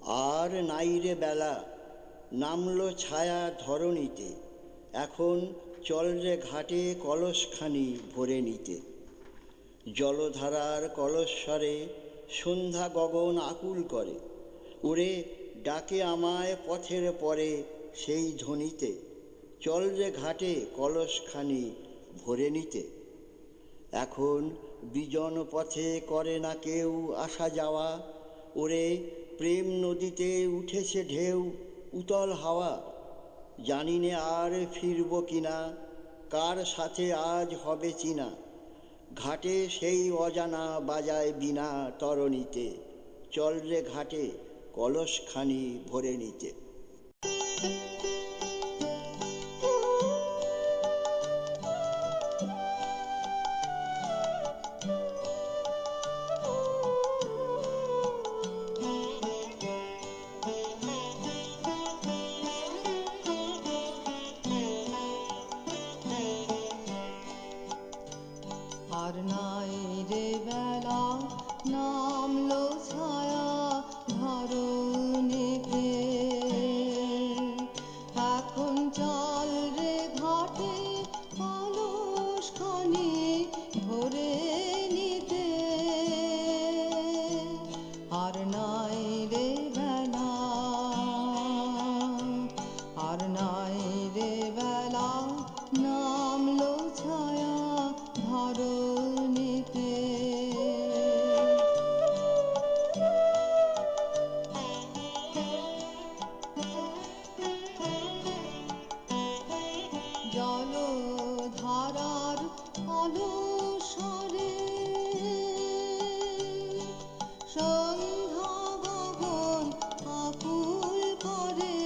আর নাইরে বেলা, নামলো ছায়া ধরণীতে, এখন চল রে ঘাটে কলসখানি ভরে নিতে। জলধারার কলস্বরে সন্ধ্যা গগন আকুল করে, ওরে ডাকে আমায় পথের পরে সেই ধ্বনিতে, চল রে ঘাটে কলসখানি ভরে নিতে। এখন বিজন পথে করে না কেউ আসা যাওয়া, ওরে প্রেম নদীতে উঠেছে ঢেউ উতল হাওয়া। জানি নে আর ফিরব কিনা, কার সাথে আজ হবে চিনা, ঘাটে সেই অজানা বাজায় বিনা তরণীতে, চল রে ঘাটে কলসখানি ভরে নিতে। আর নাই রে বেলা, নামলো ছায়া ধরণীতে, এখন চল রে ঘাটে কলসখানি ভরে নিতে। আর নাই রে বেলা, আর নাই রে বেলা, নামলো ছায়া ধরণীতে। জলধারার কলস্বরে সন্ধ্যা গগন আকুল করে,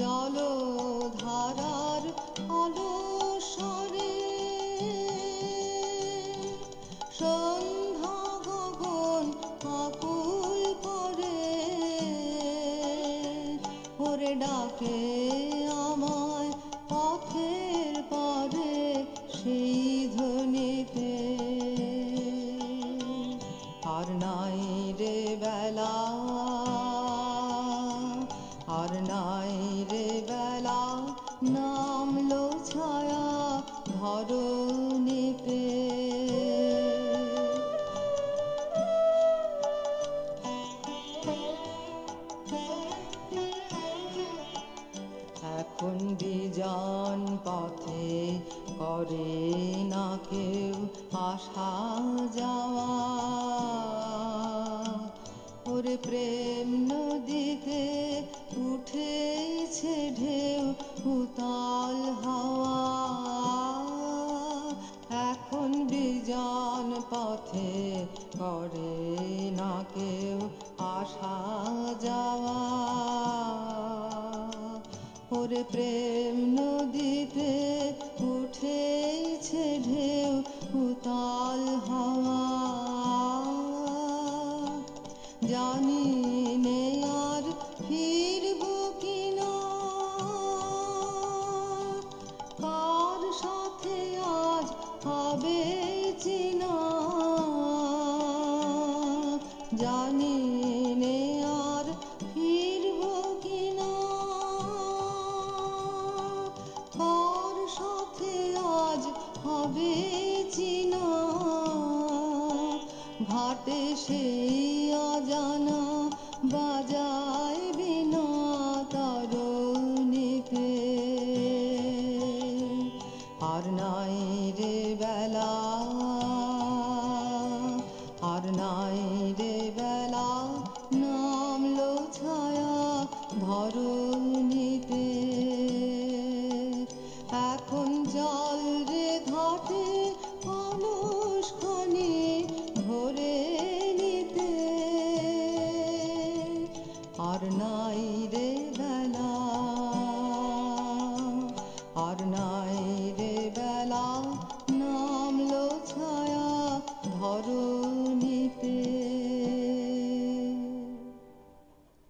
জলধারার কলস্বরে সন্ধ্যা গগন আকুল করে, ওরে ডাকে আমায় পথের পারে সেই ধ্বনিতে। আর নাই রে বেলা, আর নাই রে বেলা, নামলো ছায়া ধরণীতে। এখন বিজন পথে করে না কেউ আসা যাওয়া, ওরে প্রেম নদীতে উঠেছে ঢেউ উতাল হাওয়া। এখন বিজন পথে করে না কেউ আসা যাওয়া, ওরে প্রেম নদীতে উঠেছে ঢেউ উতাল হাওয়া। জানি নে আর ফিরব কিনা, কার সাথে আজ হবে চিনা, জানি নে আর ফিরব কিনা, কার সাথে আজ হবে চিনা। ঘাটে সেই অজানা বাজায় বিনা তরণীতে। আর নাই রে বেলা, আর নাই রে বেলা, নামলো ছায়া ধরণীতে। এখন চল রে ঘাটে